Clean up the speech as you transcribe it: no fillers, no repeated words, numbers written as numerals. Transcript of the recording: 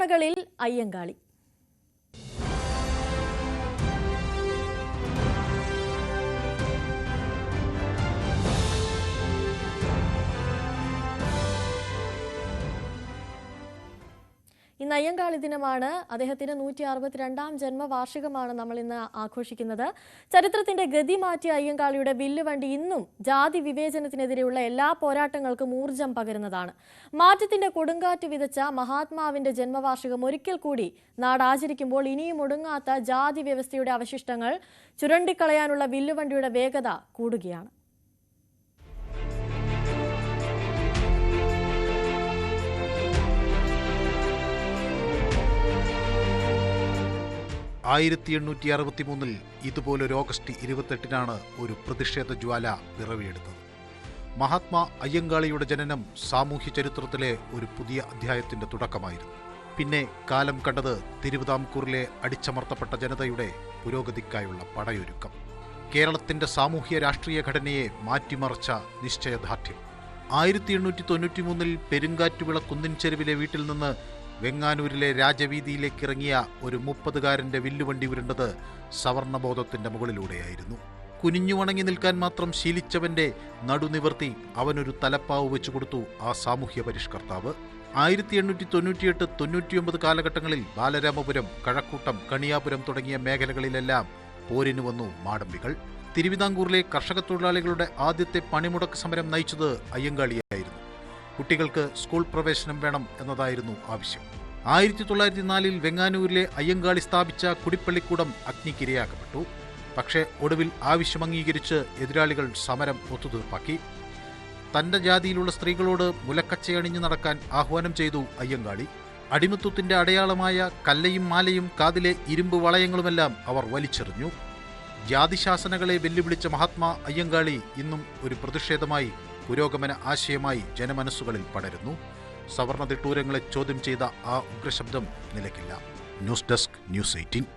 വിചാരണകളിൽ അയ്യങ്കാളി. ഇന്ന് അയ്യങ്കാളി ദിനമാണ്. അദ്ദേഹത്തിന്റെ 162ാം ജന്മവാർഷികമാണ് നമ്മൾ ഇന്ന് ആഘോഷിക്കുന്നത്. ചരിത്രത്തിന്റെ ഗതി മാറ്റിയ അയ്യങ്കാളിയുടെ വില്ലുവണ്ടി ഇന്നും ജാതി വിവേചനത്തിനെതിരെയുള്ള എല്ലാ പോരാട്ടങ്ങൾക്കും ഊർജം പകരുന്നതാണ്. മാറ്റത്തിന്റെ കൊടുങ്കാറ്റ് വിതച്ച മഹാത്മാവിന്റെ ജന്മവാർഷികം ഒരിക്കൽ കൂടി നാടാചരിക്കുമ്പോൾ ഇനിയും ഒടുങ്ങാത്ത ജാതി വ്യവസ്ഥയുടെ അവശിഷ്ടങ്ങൾ ചുരണ്ടിക്കളയാനുള്ള വില്ലുവണ്ടിയുടെ വേഗത കൂടുകയാണ്. ഇതുപോലൊരു ഓഗസ്റ്റ് 28 ഒരു പ്രതിഷേധ ജ്വാല പിറവിയെടുത്തത്. മഹാത്മാ അയ്യങ്കാളിയുടെ ജനനം സാമൂഹ്യ ചരിത്രത്തിലെ ഒരു പുതിയ അധ്യായത്തിന്റെ തുടക്കമായിരുന്നു. പിന്നെ കാലം കണ്ടത് തിരുവിതാംകൂറിലെ അടിച്ചമർത്തപ്പെട്ട ജനതയുടെ പുരോഗതിക്കായുള്ള പടയൊരുക്കം. കേരളത്തിന്റെ സാമൂഹ്യ രാഷ്ട്രീയ ഘടനയെ മാറ്റിമറിച്ച നിശ്ചയദാർഢ്യം. 1893 പെരുങ്കാറ്റുവിള കുന്നിൻ ചെരുവിലെ വീട്ടിൽ നിന്ന് വെങ്ങാനൂരിലെ രാജവീതിയിലേക്ക് ഇറങ്ങിയ ഒരു 30കാരന്റെ വില്ലുവണ്ടി ഉരുണ്ടത് സവർണബോധത്തിന്റെ മുകളിലൂടെയായിരുന്നു. കുനിഞ്ഞു വണങ്ങി നിൽക്കാൻ മാത്രം ശീലിച്ചവന്റെ നടുനിവർത്തി അവനൊരു തലപ്പാവ് വെച്ചു കൊടുത്തു ആ സാമൂഹ്യ പരിഷ്കർത്താവ്. 1898-99 കാലഘട്ടങ്ങളിൽ ബാലരാമപുരം, കഴക്കൂട്ടം, കണിയാപുരം തുടങ്ങിയ മേഖലകളിലെല്ലാം പോരിനു വന്നു മാടമ്പികൾ. തിരുവിതാംകൂറിലെ കർഷക തൊഴിലാളികളുടെ ആദ്യത്തെ പണിമുടക്ക് സമരം നയിച്ചത് അയ്യങ്കാളിയായിരുന്നു. കുട്ടികൾക്ക് സ്കൂൾ പ്രവേശനം വേണം എന്നതായിരുന്നു ആവശ്യം. 1904 വെങ്ങാനൂരിലെ അയ്യങ്കാളി സ്ഥാപിച്ച കുടിപ്പള്ളിക്കൂടം അഗ്നിക്കിരയാക്കപ്പെട്ടു. പക്ഷേ ഒടുവിൽ ആവശ്യം അംഗീകരിച്ച് എതിരാളികൾ സമരം ഒത്തുതീർപ്പാക്കി. തന്റെ ജാതിയിലുള്ള സ്ത്രീകളോട് മുലക്കച്ചയണിഞ്ഞു നടക്കാൻ ആഹ്വാനം ചെയ്തു അയ്യങ്കാളി. അടിമത്വത്തിന്റെ അടയാളമായ കല്ലയും മാലയും കാതിലെ ഇരുമ്പ് വളയങ്ങളുമെല്ലാം അവർ വലിച്ചെറിഞ്ഞു. ജാതിശാസനകളെ വെല്ലുവിളിച്ച മഹാത്മാ അയ്യങ്കാളി ഇന്നും ഒരു പ്രതിഷേധമായി, പുരോഗമന ആശയമായി ജനമനസ്സുകളിൽ പടരുന്നു. സവർണ തിട്ടൂരങ്ങളെ ചോദ്യം ചെയ്ത ആ ഉഗ്രശബ്ദം നിലയ്ക്കില്ല. News desk, news 18.